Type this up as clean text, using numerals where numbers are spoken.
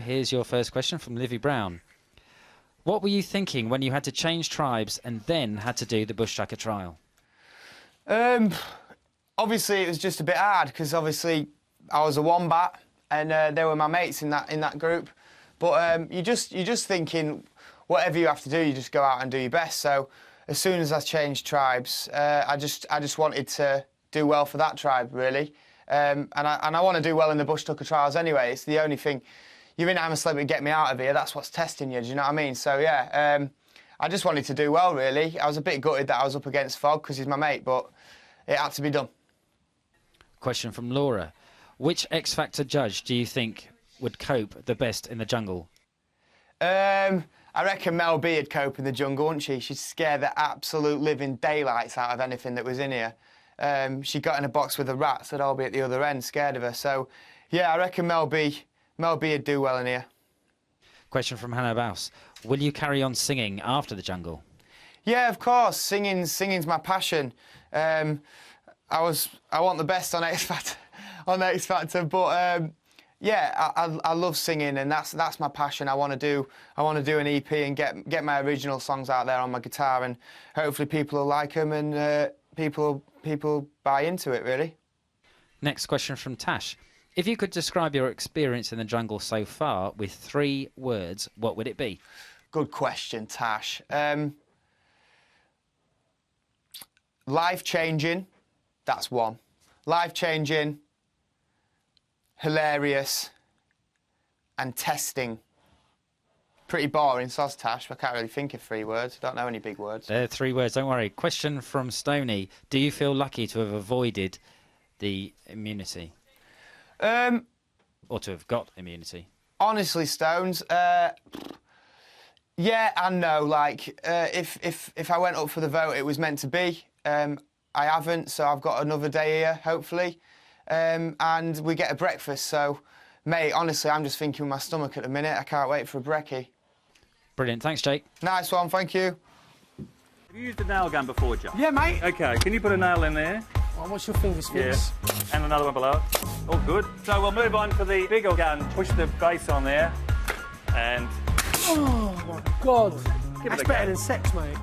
Here's your first question from Livy Brown. What were you thinking when you had to change tribes and then had to do the Bushtucker trial? Obviously, it was just a bit hard because obviously I was a wombat and they were my mates in that group. But you're just thinking, whatever you have to do, you just go out and do your best. So as soon as I changed tribes, I just wanted to do well for that tribe, really. And I want to do well in the Bushtucker Trials anyway. It's the only thing. You're in Hammersmith to get me out of here. That's what's testing you. Do you know what I mean? So yeah, I just wanted to do well, really. I was a bit gutted that I was up against Fog because he's my mate, but it had to be done. Question from Laura. Which X Factor judge do you think would cope the best in the jungle? I reckon Mel B would cope in the jungle, wouldn't she? She'd scare the absolute living daylights out of anything that was in here. She got in a box with the rats that'd all be at the other end, scared of her. So, yeah, I reckon Mel B would do well in here. Question from Hannah Baus. Will you carry on singing after the jungle? Yeah, of course. Singing's my passion. I want the best on X Factor, but yeah, I love singing, and that's my passion. I want to do an EP and get my original songs out there on my guitar, and hopefully people will like them and people buy into it, really. Next question from Tash. If you could describe your experience in the jungle so far with 3 words, what would it be? Good question, Tash. Life-changing, that's one. Life-changing, hilarious, and testing. Pretty boring, soz, Tash. I can't really think of 3 words. I don't know any big words. They're 3 words, don't worry. Question from Stoney. Do you feel lucky to have avoided the immunity? Or to have got immunity? Honestly, Stones, yeah and no. Like, if I went up for the vote, it was meant to be. I haven't, so I've got another day here, hopefully. And we get a breakfast, so, mate, honestly, I'm just thinking with my stomach at the minute. I can't wait for a brekkie. Brilliant. Thanks, Jake. Nice one, thank you. Have you used a nail gun before, Joe? Yeah, mate. OK, can you put a nail in there? Oh, what's your fingers, Vince? Yeah, and another one below it. All good. So we'll move on to the bigger gun. Push the base on there, and... Oh, my God. Give That's it a better go. than sex, mate.